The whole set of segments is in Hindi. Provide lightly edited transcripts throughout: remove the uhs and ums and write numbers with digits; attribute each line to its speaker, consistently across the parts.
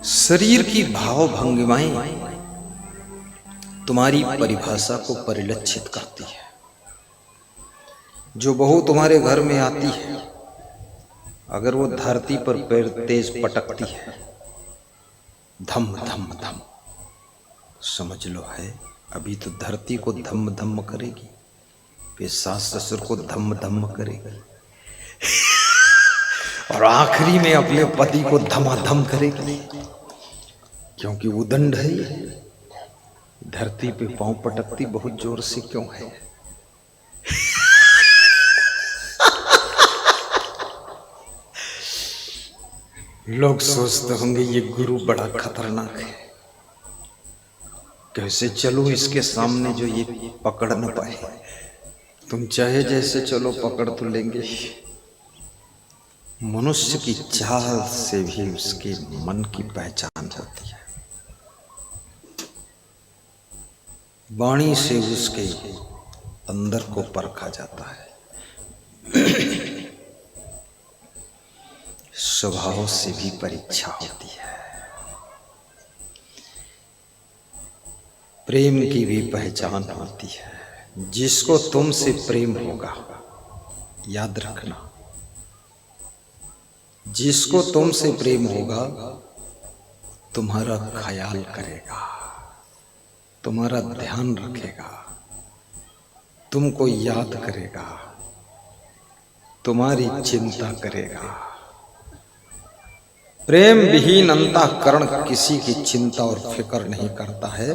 Speaker 1: शरीर की भाव भंगिमाएं तुम्हारी परिभाषा को परिलक्षित करती है। जो बहू तुम्हारे घर में आती है, अगर वो धरती पर पैर तेज पटकती है, धम धम धम, समझ लो है अभी तो धरती को धम धम करेगी, फिर सास ससुर को धम धम करेगी और आखिरी में अपने पति को धमाधम करेगी, क्योंकि उदंड है। धरती पे पांव पटकती बहुत जोर से क्यों है? लोग सोचते होंगे ये गुरु बड़ा खतरनाक है, कैसे चलो इसके सामने जो ये पकड़ न पाए। तुम चाहे जैसे चलो पकड़ तो लेंगे। मनुष्य की चाल से भी उसके मन की पहचान होती है, वाणी से उसके अंदर को परखा जाता है, स्वभाव से भी परीक्षा होती है, प्रेम की भी पहचान होती है। जिसको तुमसे प्रेम होगा, याद रखना, जिसको तुमसे प्रेम होगा तुम्हारा ख्याल करेगा, तुम्हारा ध्यान रखेगा, तुमको याद करेगा, तुम्हारी चिंता करेगा। प्रेम विहीन अंतःकरण किसी की चिंता और फिक्र नहीं करता है,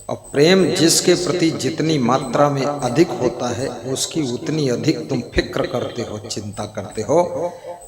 Speaker 1: और प्रेम जिसके प्रति जितनी मात्रा में अधिक होता है उसकी उतनी अधिक तुम फिक्र करते हो, चिंता करते हो।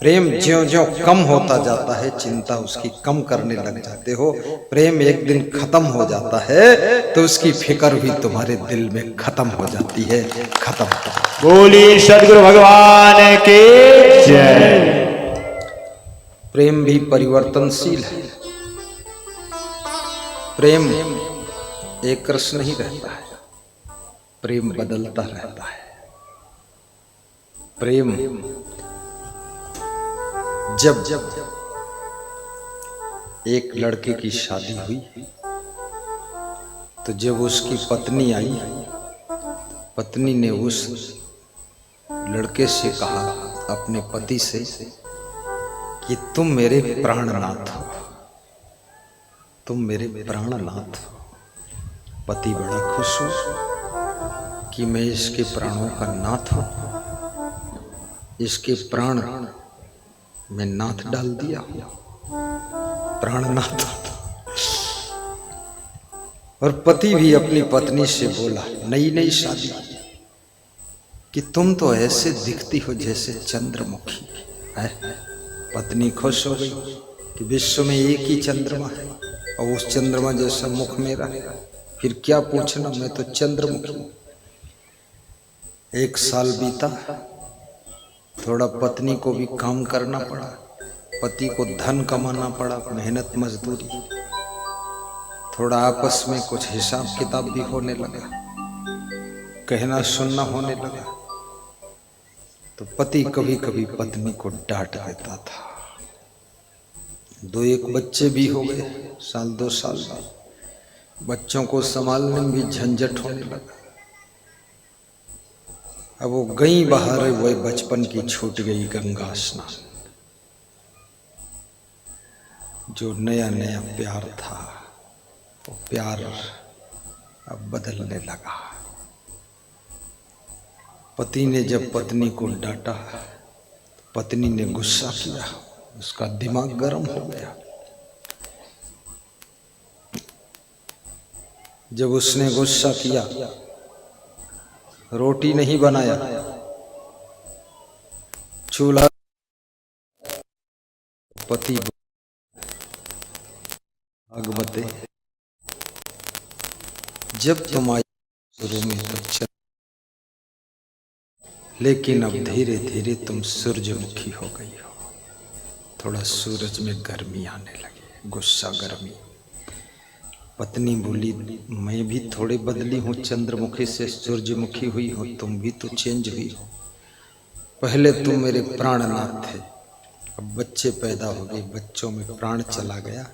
Speaker 1: प्रेम ज्यों-ज्यों कम होता जाता है, चिंता उसकी कम करने लग जाते हो। प्रेम एक दिन खत्म हो जाता है तो उसकी फिक्र भी तुम्हारे दिल में खत्म हो जाती है। खत्म।
Speaker 2: बोली सदगुरु भगवान की जय।
Speaker 1: प्रेम भी परिवर्तनशील है। प्रेम एक रस नहीं रहता है, प्रेम बदलता रहता है। प्रेम जब एक लड़के की शादी हुई तो जब उसकी पत्नी आई, पत्नी ने उस लड़के से कहा, अपने पति से, कि तुम मेरे प्राणनाथ हो, तुम मेरे प्राणनाथ हो। पति बड़ा खुश हो कि मैं इसके प्राणों का नाथ हूं, इसके प्राण में नाथ डाल दिया हूं, प्राणनाथ। और पति भी अपनी पत्नी से बोला, नई नई शादी, कि तुम तो ऐसे दिखती हो जैसे चंद्रमुखी है। पत्नी खुश हो गई कि विश्व में एक ही चंद्रमा है और उस चंद्रमा जैसा मुख मेरा है, फिर क्या पूछना, मैं तो चंद्रमुखी। 1 साल बीता, थोड़ा पत्नी को भी काम करना पड़ा, पति को धन कमाना पड़ा, मेहनत मजदूरी, थोड़ा आपस में कुछ हिसाब किताब भी होने लगा, कहना सुनना होने लगा। तो पति कभी कभी पत्नी को डांट देता था। 2-1 बच्चे भी हो गए, 1-2 साल में बच्चों को संभालने में भी झंझट होने लगा। अब वो गई बाहर, वही बचपन की छूट गई गंगा स्नान। जो नया नया प्यार था वो प्यार अब बदलने लगा। पति ने जब पत्नी को डांटा, पत्नी ने गुस्सा किया, उसका दिमाग गर्म हो गया। जब उसने गुस्सा किया, रोटी नहीं बनाया, चूल्हा, पति आग बते, जब तुम आई शुरू में तो चल, लेकिन अब धीरे धीरे तुम सूरजमुखी हो गई हो। थोड़ा सूरज में गर्मी आने लगी, गुस्सा गर्मी। पत्नी बोली, मैं भी थोड़ी बदली हूँ, चंद्रमुखी से सूरजमुखी हुई हो, तुम भी तो चेंज हुई हो। पहले तुम मेरे प्राणनाथ थे, अब बच्चे पैदा हो गए, बच्चों में प्राण चला गया,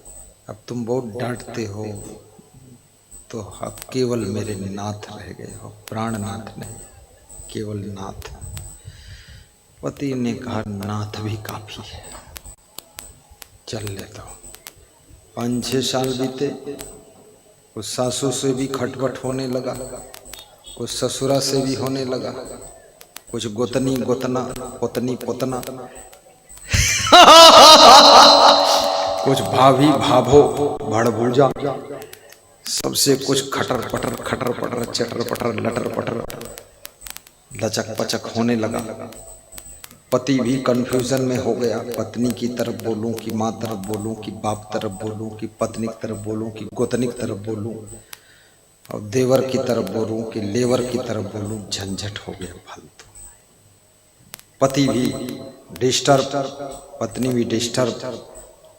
Speaker 1: अब तुम बहुत डांटते हो, तो अब केवल मेरे नाथ रह गए हो, प्राणनाथ नहीं, केवल नाथ। पति ने कहा नाथ भी काफी है, चल लेता हूँ। 5-6 साल बीते, कुछ सासू से भी खटपट होने लगा, कुछ ससुरा से भी होने लगा, कुछ गोतनी गोतना, पोतनी पोतना, कुछ भाभी भाभो भड़भूजा, सबसे कुछ खटर पटर चटर पटर लटर पटर लचक पचक होने लगा। पति भी कंफ्यूजन में हो गया, पत्नी की तरफ बोलूं कि माँ तरफ बोलूं कि बाप तरफ बोलूं कि पत्नी की तरफ बोलूं कि गोतनी की तरफ बोलूं, और देवर की तरफ बोलूं कि लेवर की तरफ बोलूं, झंझट हो गया फालतू। पति भी डिस्टर्ब, पत्नी भी डिस्टर्ब।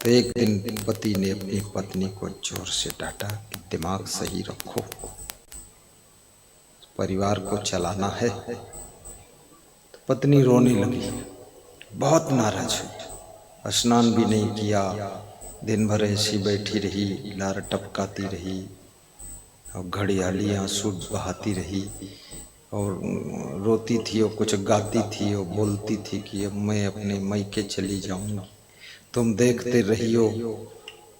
Speaker 1: तो एक दिन पति ने अपनी पत्नी को जोर से डांटा कि दिमाग सही रखो, परिवार को चलाना है। तो पत्नी रोने लगी, बहुत नाराज हुई, स्नान भी नहीं किया, दिन भर ऐसी बैठी रही, लार टपकाती रही और घड़ियाली आंसू बहाती रही, और रोती थी और कुछ गाती थी और बोलती थी कि अब मैं अपने मैके चली जाऊंगी, तुम देखते रहियो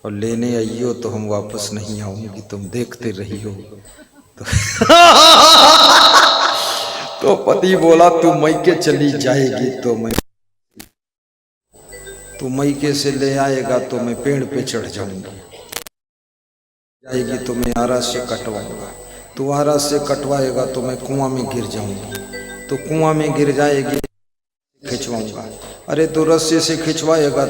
Speaker 1: और लेने आइयो तो हम वापस नहीं आऊंगी, तुम देखते रहियो। तो पति बोला तू मैके चली जाएगी तो मैं, तू मैके से ले आएगा तो मैं पेड़ पे चढ़ जाऊंगी, जाएगी तो मैं आरा से कटवाऊंगा, तू आरा से कटवाएगा तो मैं कुआं में गिर जाऊंगी, तो कुआं में गिर जाएगी खिंचवाऊंगा, अरे तू रस्से से खिंचवाएगा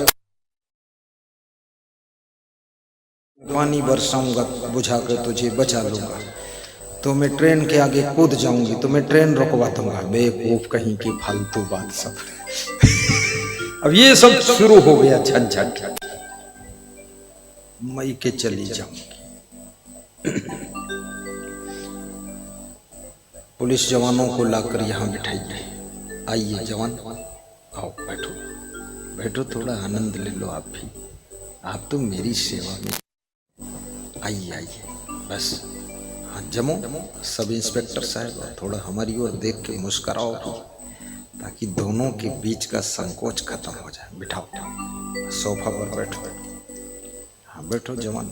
Speaker 1: पानी बरसाऊंगा बुझा कर तुझे बचा लूंगा, तो मैं ट्रेन के आगे कूद जाऊंगी तो मैं ट्रेन रुकवा दूंगा। बेवकूफ कहीं की फालतू बात सब। अब ये सब शुरू हो गया झंझट, मई के चली जाऊंगी। पुलिस जवानों को लाकर यहाँ बिठाइए, आइए जवान आओ बैठो, बैठो थोड़ा आनंद ले लो आप भी, आप तो मेरी सेवा में, आइए आइए बस। हाँ जमो सब इंस्पेक्टर साहब, थोड़ा हमारी ओर देख के मुस्कुराओ ताकि दोनों के बीच का संकोच खत्म हो जाए। बिठाओ सोफा पर बैठो, हाँ बैठो जवान,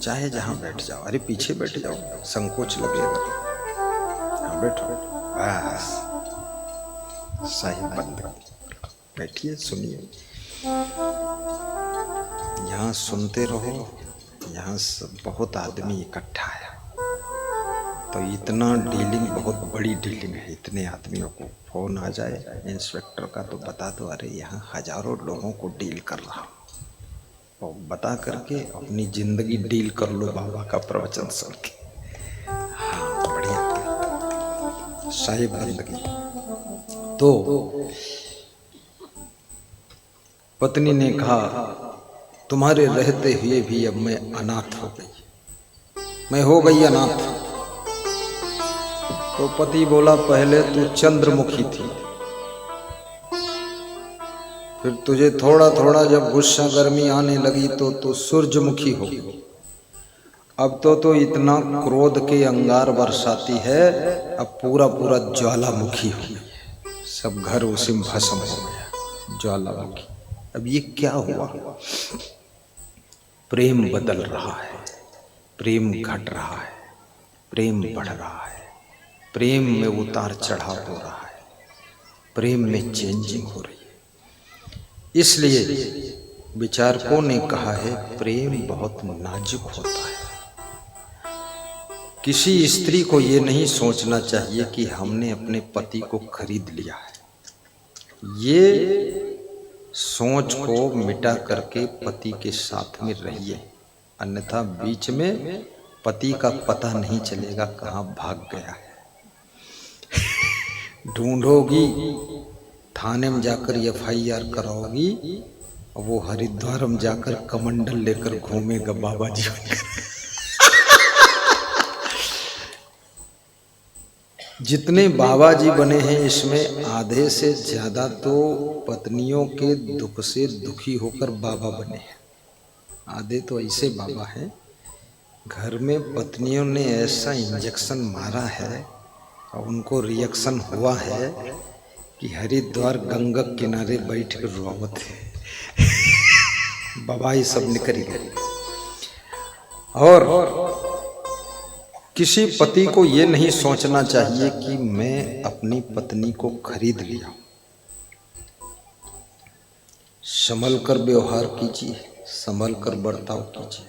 Speaker 1: चाहे जहाँ बैठ जाओ, अरे पीछे बैठ जाओ, संकोच लगेगा, हाँ बैठो बस। साहिब बंद बैठिए, सुनिए, यहाँ सुनते रहो। यहाँ सब बहुत आदमी इकट्ठा है, तो इतना डीलिंग बहुत बड़ी डीलिंग है, इतने आदमियों को फोन आ जाए इंस्पेक्टर का तो बता दो, अरे यहाँ हजारों लोगों को डील कर रहा हूँ, और बता करके अपनी जिंदगी डील कर लो बाबा का प्रवचन सुन के। हाँ बढ़िया साहिब बंदगी। तो पत्नी ने कहा तुम्हारे रहते हुए भी अब मैं अनाथ हो गई, मैं हो गई अनाथ। तो पति बोला पहले तू चंद्रमुखी थी, फिर तुझे थोड़ा थोड़ा जब गुस्सा गर्मी आने लगी तो तू सूरजमुखी हो गई, अब तो इतना क्रोध के अंगार बरसाती है, अब पूरा पूरा ज्वालामुखी हो गई, सब घर उसी में भस्म हो गया, ज्वालामुखी। अब ये क्या हुआ? प्रेम बदल रहा है, प्रेम घट रहा है, प्रेम बढ़ रहा है, प्रेम में उतार चढ़ाव हो रहा है, प्रेम में चेंजिंग हो रही है। इसलिए विचारकों ने कहा है प्रेम बहुत नाजुक होता है। किसी स्त्री को ये नहीं सोचना चाहिए कि हमने अपने पति को खरीद लिया है, ये सोच को मिटा करके पति के साथ में रहिए, अन्यथा बीच में पति का पता नहीं चलेगा कहाँ भाग गया है। ढूंढोगी, थाने में जाकर FIR कराओगी, वो हरिद्वार में जाकर कमंडल लेकर घूमेगा बाबा जी। जितने बाबा जी बने हैं इसमें आधे से ज्यादा तो पत्नियों के दुख से दुखी होकर बाबा बने हैं। आधे तो ऐसे बाबा हैं घर में पत्नियों ने ऐसा इंजेक्शन मारा है और उनको रिएक्शन हुआ है कि हरिद्वार गंगा किनारे बैठ कर रोवत है। बाबा ही सब निकल गए। और किसी पति को ये नहीं सोचना चाहिए कि मैं अपनी पत्नी को खरीद लिया। संभल कर व्यवहार कीजिए, संभल कर बर्ताव कीजिए,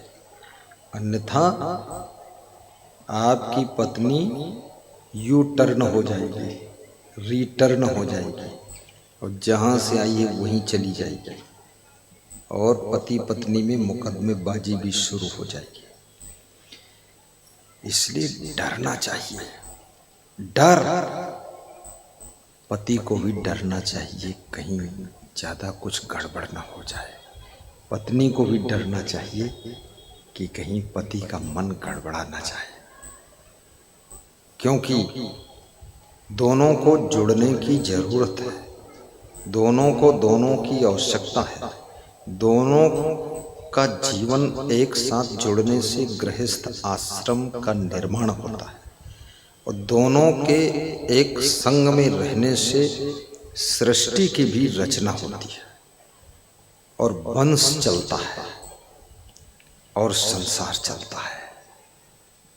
Speaker 1: अन्यथा आपकी पत्नी यू टर्न हो जाएगी, रिटर्न हो जाएगी और जहां से आई है वहीं चली जाएगी और पति पत्नी में मुकदमेबाजी भी शुरू हो जाएगी। इसलिए डरना चाहिए। डर, पति को भी डरना चाहिए कहीं ज्यादा कुछ गड़बड़ ना हो जाए। पत्नी को भी डरना चाहिए कि कहीं पति का मन गड़बड़ा ना जाए, क्योंकि दोनों को जुड़ने की जरूरत है, दोनों को दोनों की आवश्यकता है। दोनों का जीवन एक साथ जुड़ने से गृहस्थ आश्रम का निर्माण होता है और दोनों के एक संग में रहने से सृष्टि की भी रचना होती है और वंश चलता है और संसार चलता है।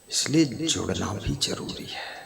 Speaker 1: इसलिए जुड़ना भी जरूरी है।